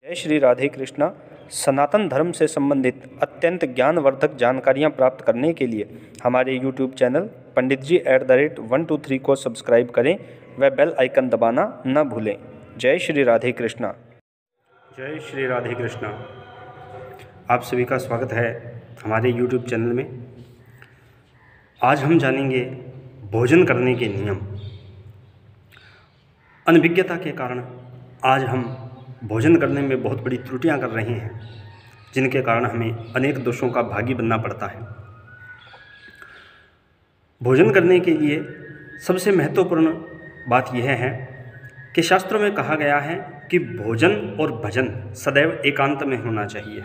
जय श्री राधे कृष्णा। सनातन धर्म से संबंधित अत्यंत ज्ञानवर्धक जानकारियाँ प्राप्त करने के लिए हमारे YouTube चैनल पंडित जी @123 को सब्सक्राइब करें व बेल आइकन दबाना न भूलें। जय श्री राधे कृष्णा। जय श्री राधे कृष्णा। आप सभी का स्वागत है हमारे YouTube चैनल में। आज हम जानेंगे भोजन करने के नियम। अनभिज्ञता के कारण आज हम भोजन करने में बहुत बड़ी त्रुटियां कर रहे हैं, जिनके कारण हमें अनेक दोषों का भागी बनना पड़ता है। भोजन करने के लिए सबसे महत्वपूर्ण बात यह है कि शास्त्रों में कहा गया है कि भोजन और भजन सदैव एकांत में होना चाहिए।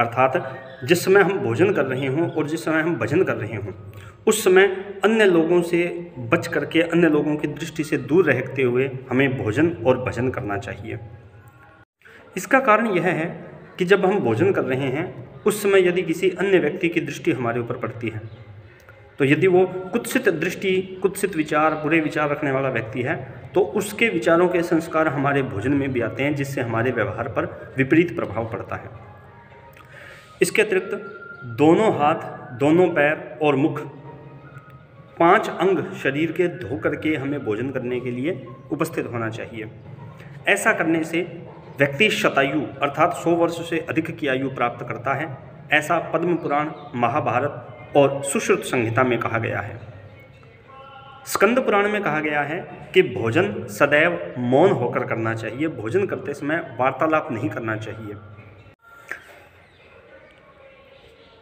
अर्थात जिस समय हम भोजन कर रहे हों और जिस समय हम भजन कर रहे हों, उस समय अन्य लोगों से बच करके, अन्य लोगों की दृष्टि से दूर रहते हुए हमें भोजन और भजन करना चाहिए। इसका कारण यह है कि जब हम भोजन कर रहे हैं उस समय यदि किसी अन्य व्यक्ति की दृष्टि हमारे ऊपर पड़ती है, तो यदि वो कुत्सित दृष्टि, कुत्सित विचार, बुरे विचार रखने वाला व्यक्ति है, तो उसके विचारों के संस्कार हमारे भोजन में भी आते हैं, जिससे हमारे व्यवहार पर विपरीत प्रभाव पड़ता है। इसके अतिरिक्त दोनों हाथ, दोनों पैर और मुख, 5 अंग शरीर के धो करके हमें भोजन करने के लिए उपस्थित होना चाहिए। ऐसा करने से व्यक्ति शतायु अर्थात 100 वर्ष से अधिक की आयु प्राप्त करता है। ऐसा पद्म पुराण, महाभारत और सुश्रुत संहिता में कहा गया है। स्कंद पुराण में कहा गया है कि भोजन सदैव मौन होकर करना चाहिए। भोजन करते समय वार्तालाप नहीं करना चाहिए।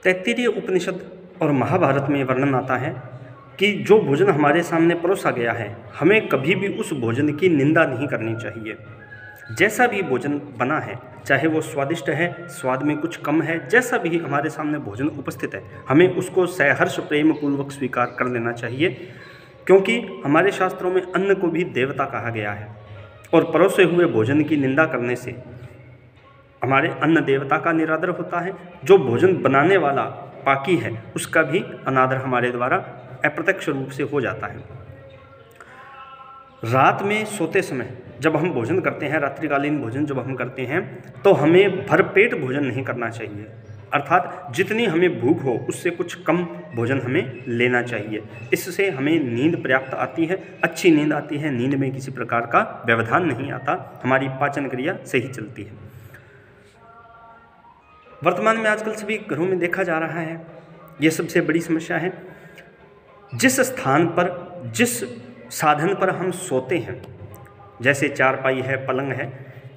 तैत्तिरीय उपनिषद और महाभारत में वर्णन आता है कि जो भोजन हमारे सामने परोसा गया है, हमें कभी भी उस भोजन की निंदा नहीं करनी चाहिए। जैसा भी भोजन बना है, चाहे वो स्वादिष्ट है, स्वाद में कुछ कम है, जैसा भी हमारे सामने भोजन उपस्थित है, हमें उसको सहर्ष प्रेम पूर्वक स्वीकार कर लेना चाहिए, क्योंकि हमारे शास्त्रों में अन्न को भी देवता कहा गया है और परोसे हुए भोजन की निंदा करने से हमारे अन्न देवता का निरादर होता है। जो भोजन बनाने वाला पाकी है, उसका भी अनादर हमारे द्वारा अप्रत्यक्ष रूप से हो जाता है। रात में सोते समय जब हम भोजन करते हैं, रात्रिकालीन भोजन जब हम करते हैं, तो हमें भरपेट भोजन नहीं करना चाहिए। अर्थात जितनी हमें भूख हो उससे कुछ कम भोजन हमें लेना चाहिए। इससे हमें नींद पर्याप्त आती है, अच्छी नींद आती है। नींद में किसी प्रकार का व्यवधान नहीं आता, हमारी पाचन क्रिया सही चलती है। वर्तमान में आजकल सभी घरों में देखा जा रहा है, यह सबसे बड़ी समस्या है। जिस स्थान पर, जिस साधन पर हम सोते हैं, जैसे चारपाई है, पलंग है,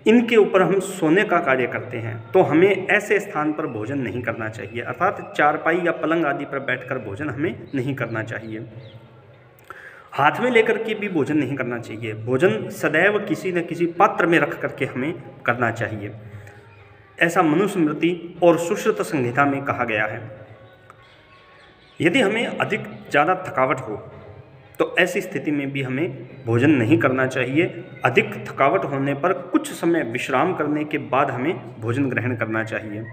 इनके ऊपर हम सोने का कार्य करते हैं, तो हमें ऐसे स्थान पर भोजन नहीं करना चाहिए। अर्थात चारपाई या पलंग आदि पर बैठकर भोजन हमें नहीं करना चाहिए। हाथ में लेकर के भी भोजन नहीं करना चाहिए। भोजन सदैव किसी न किसी पात्र में रख करके हमें करना चाहिए। ऐसा मनुस्मृति और सुश्रुत संहिता में कहा गया है। यदि हमें अधिक ज़्यादा थकावट हो तो ऐसी स्थिति में भी हमें भोजन नहीं करना चाहिए। अधिक थकावट होने पर कुछ समय विश्राम करने के बाद हमें भोजन ग्रहण करना चाहिए।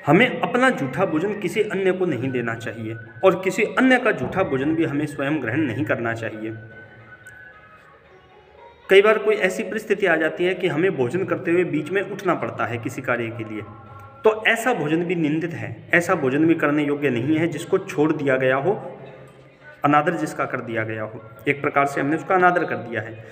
हमें अपना जूठा भोजन किसी अन्य को नहीं देना चाहिए और किसी अन्य का जूठा भोजन भी हमें स्वयं ग्रहण नहीं करना चाहिए। कई बार कोई ऐसी परिस्थिति आ जाती है कि हमें भोजन करते हुए बीच में उठना पड़ता है किसी कार्य के लिए, तो ऐसा भोजन भी निंदित है। ऐसा भोजन भी करने योग्य नहीं है, जिसको छोड़ दिया गया हो, अनादर जिसका कर दिया गया हो। एक प्रकार से हमने उसका अनादर कर दिया है।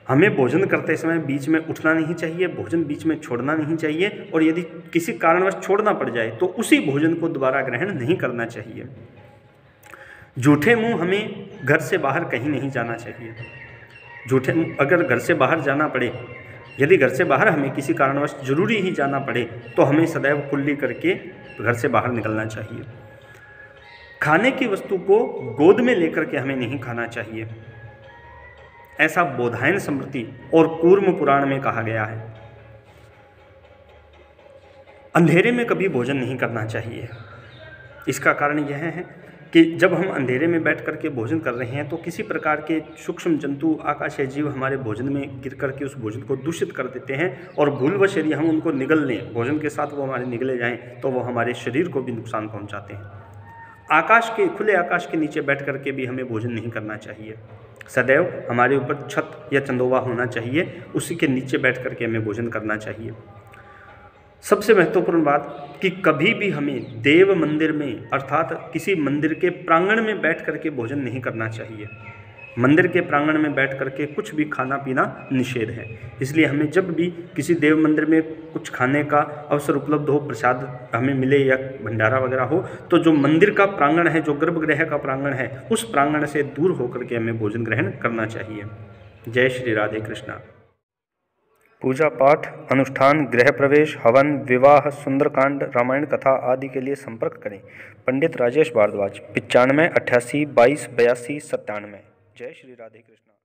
हमें भोजन करते समय बीच में उठना नहीं चाहिए, भोजन बीच में छोड़ना नहीं चाहिए, और यदि किसी कारणवश छोड़ना पड़ जाए तो उसी भोजन को दोबारा ग्रहण नहीं करना चाहिए। जूठे मुंह हमें घर से बाहर कहीं नहीं जाना चाहिए। जूठे मुंह अगर घर से बाहर जाना पड़े, यदि घर से बाहर हमें किसी कारणवश जरूरी ही जाना पड़े, तो हमें सदैव कुल्ली करके घर से बाहर निकलना चाहिए। खाने की वस्तु को गोद में लेकर के हमें नहीं खाना चाहिए। ऐसा बोधायन स्मृति और कूर्म पुराण में कहा गया है। अंधेरे में कभी भोजन नहीं करना चाहिए। इसका कारण यह है कि जब हम अंधेरे में बैठ करके भोजन कर रहे हैं, तो किसी प्रकार के सूक्ष्म जंतु, आकाशीय जीव हमारे भोजन में गिर करके उस भोजन को दूषित कर देते हैं, और भूलवश यदि हम उनको निगल लें, भोजन के साथ वो हमारे निगले जाएं, तो वो हमारे शरीर को भी नुकसान पहुंचाते हैं। खुले आकाश के नीचे बैठ करके भी हमें भोजन नहीं करना चाहिए। सदैव हमारे ऊपर छत या चंदोवा होना चाहिए, उसी के नीचे बैठ करके हमें भोजन करना चाहिए। सबसे महत्वपूर्ण बात कि कभी भी हमें देव मंदिर में अर्थात किसी मंदिर के प्रांगण में बैठ करके भोजन नहीं करना चाहिए। मंदिर के प्रांगण में बैठ करके कुछ भी खाना पीना निषेध है। इसलिए हमें जब भी किसी देव मंदिर में कुछ खाने का अवसर उपलब्ध हो, प्रसाद हमें मिले या भंडारा वगैरह हो, तो जो मंदिर का प्रांगण है, जो गर्भगृह का प्रांगण है, उस प्रांगण से दूर होकर के हमें भोजन ग्रहण करना चाहिए। जय श्री राधे कृष्णा। पूजा पाठ, अनुष्ठान, गृह प्रवेश, हवन, विवाह, सुंदरकांड, रामायण कथा आदि के लिए संपर्क करें पंडित राजेश भारद्वाज 95 88 22 82 97। जय श्री राधे कृष्णा।